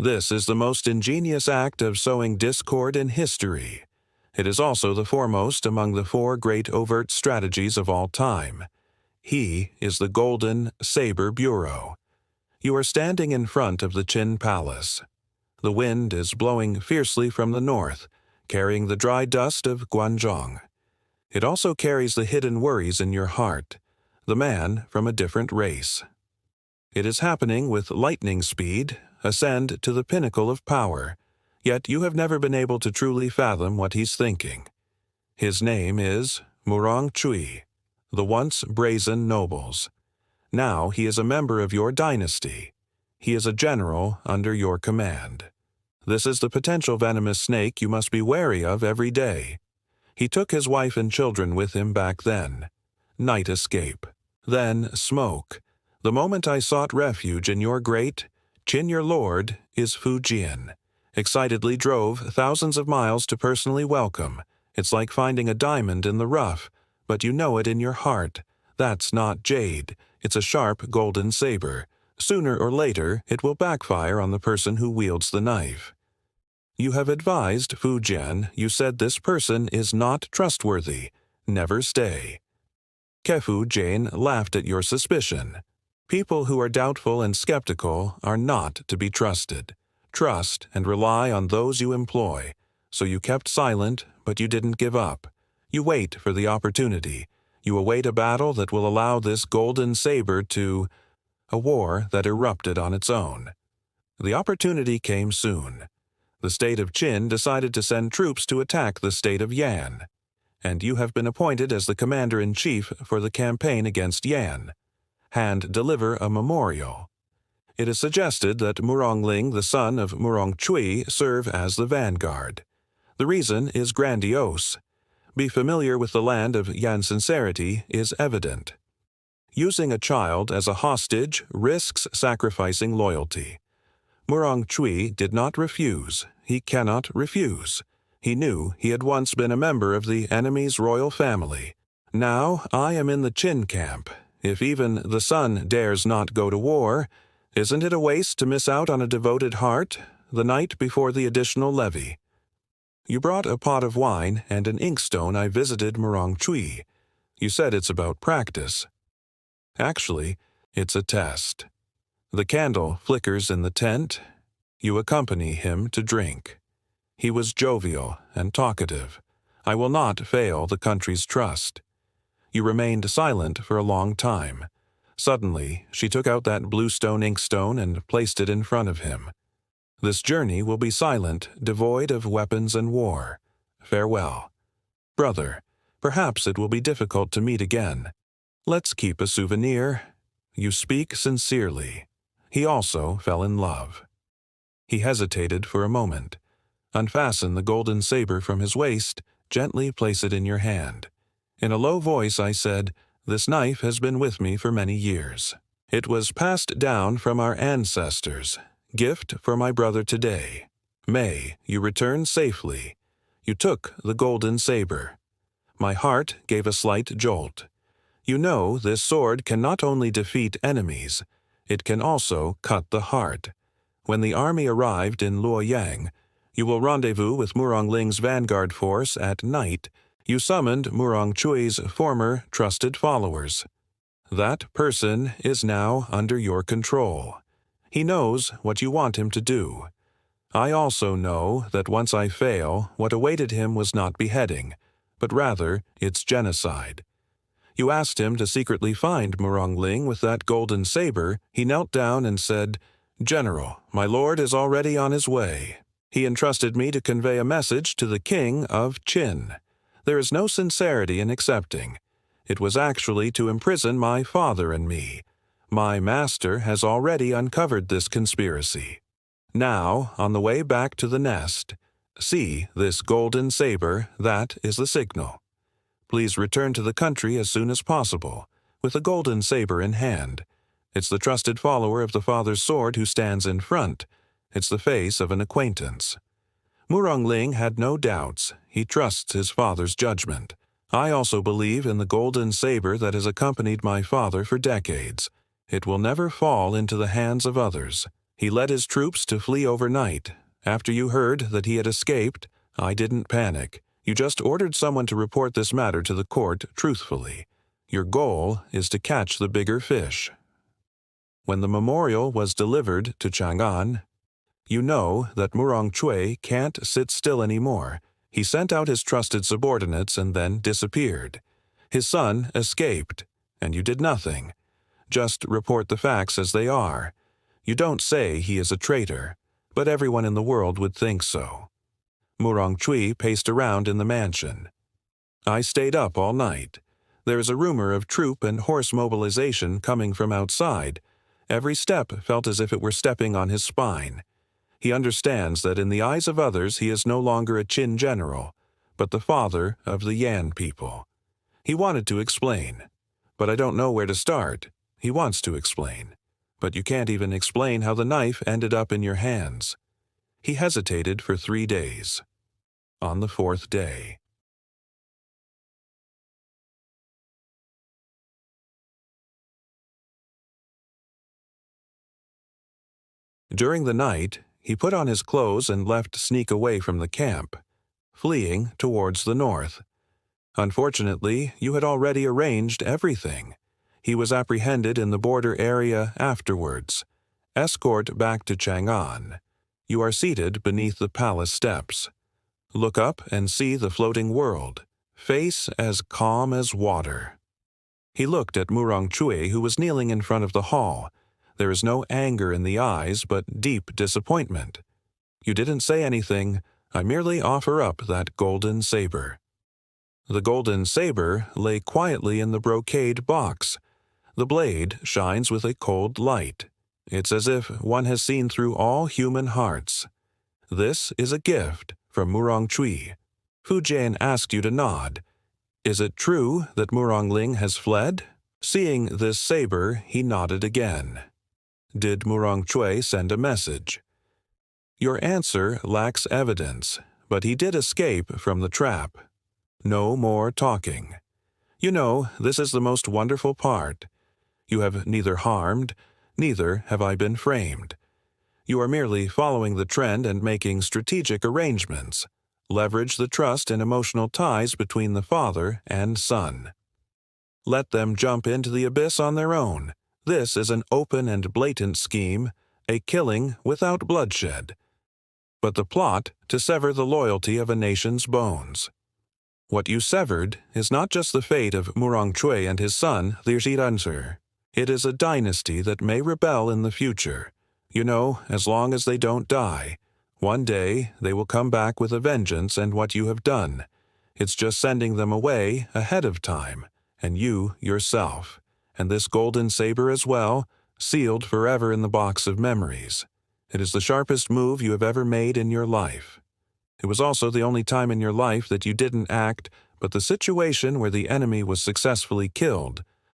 This is the most ingenious act of sowing discord in history. It is also the foremost among the four great overt strategies of all time. He is the Golden Saber Bureau. You are standing in front of the Qin Palace. The wind is blowing fiercely from the north, carrying the dry dust of Guanzhong. It also carries the hidden worries in your heart, the man from a different race. It is happening with lightning speed, ascend to the pinnacle of power, yet you have never been able to truly fathom what he's thinking. His name is Murong Cui, the once brazen nobles. Now he is a member of your dynasty. He is a general under your command. This is the potential venomous snake you must be wary of every day. He took his wife and children with him back then. Night escape. Then smoke. The moment I sought refuge in your great, Qin your lord is Fujian. Excitedly drove thousands of miles to personally welcome. It's like finding a diamond in the rough, but you know it in your heart. That's not jade. It's a sharp golden saber. Sooner or later, it will backfire on the person who wields the knife. You have advised Fujian. You said this person is not trustworthy. Never stay. Kefu Jane laughed at your suspicion. People who are doubtful and skeptical are not to be trusted. Trust and rely on those you employ. So you kept silent, but you didn't give up. You wait for the opportunity. You await a battle that will allow this golden saber to... a war that erupted on its own. The opportunity came soon. The state of Qin decided to send troops to attack the state of Yan. And you have been appointed as the commander-in-chief for the campaign against Yan. Hand deliver a memorial. It is suggested that Murongling, the son of Murong Cui, serve as the vanguard. The reason is grandiose. Be familiar with the land of Yan sincerity is evident. Using a child as a hostage risks sacrificing loyalty. Murong Cui did not refuse. He cannot refuse. He knew he had once been a member of the enemy's royal family. Now I am in the Qin camp. If even the son dares not go to war, isn't it a waste to miss out on a devoted heart, the night before the additional levy? You brought a pot of wine and an inkstone. I visited Murong Cui. You said it's about practice. Actually, it's a test. The candle flickers in the tent. You accompany him to drink. He was jovial and talkative. I will not fail the country's trust. You remained silent for a long time. Suddenly, she took out that bluestone inkstone and placed it in front of him. This journey will be silent, devoid of weapons and war. Farewell. Brother, perhaps it will be difficult to meet again. Let's keep a souvenir. You speak sincerely. He also fell in love. He hesitated for a moment. Unfasten the golden saber from his waist, gently place it in your hand. In a low voice I said, "This knife has been with me for many years. It was passed down from our ancestors. Gift for my brother today. May you return safely. You took the golden saber." My heart gave a slight jolt. You know, this sword can not only defeat enemies, it can also cut the heart. When the army arrived in Luoyang, you will rendezvous with Murongling's vanguard force at night. You summoned Murong Cui's former trusted followers. That person is now under your control. He knows what you want him to do. I also know that once I fail, what awaited him was not beheading, but rather its genocide. You asked him to secretly find Murongling with that golden saber. He knelt down and said, "General, my lord is already on his way." He entrusted me to convey a message to the king of Qin. There is no sincerity in accepting. It was actually to imprison my father and me. My master has already uncovered this conspiracy. Now, on the way back to the nest, see this golden saber. That is the signal. Please return to the country as soon as possible, with a golden saber in hand. It's the trusted follower of the father's sword who stands in front. It's the face of an acquaintance. Murongling had no doubts. He trusts his father's judgment. I also believe in the golden saber that has accompanied my father for decades. It will never fall into the hands of others. He led his troops to flee overnight. After you heard that he had escaped, I didn't panic. You just ordered someone to report this matter to the court truthfully. Your goal is to catch the bigger fish. When the memorial was delivered to Chang'an, you know that Murong Cui can't sit still anymore. He sent out his trusted subordinates and then disappeared. His son escaped, and you did nothing. Just report the facts as they are. You don't say he is a traitor, but everyone in the world would think so. Murong Cui paced around in the mansion. I stayed up all night. There is a rumor of troop and horse mobilization coming from outside. Every step felt as if it were stepping on his spine. He understands that in the eyes of others he is no longer a Qin general, but the father of the Yan people. He wanted to explain, but I don't know where to start. He wants to explain, but you can't even explain how the knife ended up in your hands. He hesitated for 3 days. On the 4th day, during the night, he put on his clothes and left to sneak away from the camp, fleeing towards the north. Unfortunately, you had already arranged everything. He was apprehended in the border area afterwards. Escort back to Chang'an. You are seated beneath the palace steps. Look up and see the floating world, face as calm as water. He looked at Murong Cui, who was kneeling in front of the hall. There is no anger in the eyes, but deep disappointment. You didn't say anything. I merely offer up that golden saber. The golden saber lay quietly in the brocade box. The blade shines with a cold light. It's as if one has seen through all human hearts. This is a gift from Murong Cui. Fu Jian asked you to nod. Is it true that Murong Ling has fled? Seeing this saber, he nodded again. Did Murong Cui send a message? Your answer lacks evidence, but he did escape from the trap. No more talking. You know, this is the most wonderful part. You have neither harmed, neither have I been framed. You are merely following the trend and making strategic arrangements. Leverage the trust and emotional ties between the father and son. Let them jump into the abyss on their own. This is an open and blatant scheme, a killing without bloodshed, but the plot to sever the loyalty of a nation's bones. What you severed is not just the fate of Murong Cui and his son, Liu Zhidanzi. It is a dynasty that may rebel in the future. You know, as long as they don't die, one day they will come back with a vengeance and what you have done. It's just sending them away ahead of time, and you yourself, and this golden saber as well, sealed forever in the box of memories. It is the sharpest move you have ever made in your life. It was also the only time in your life that you didn't act, but the situation where the enemy was successfully killed,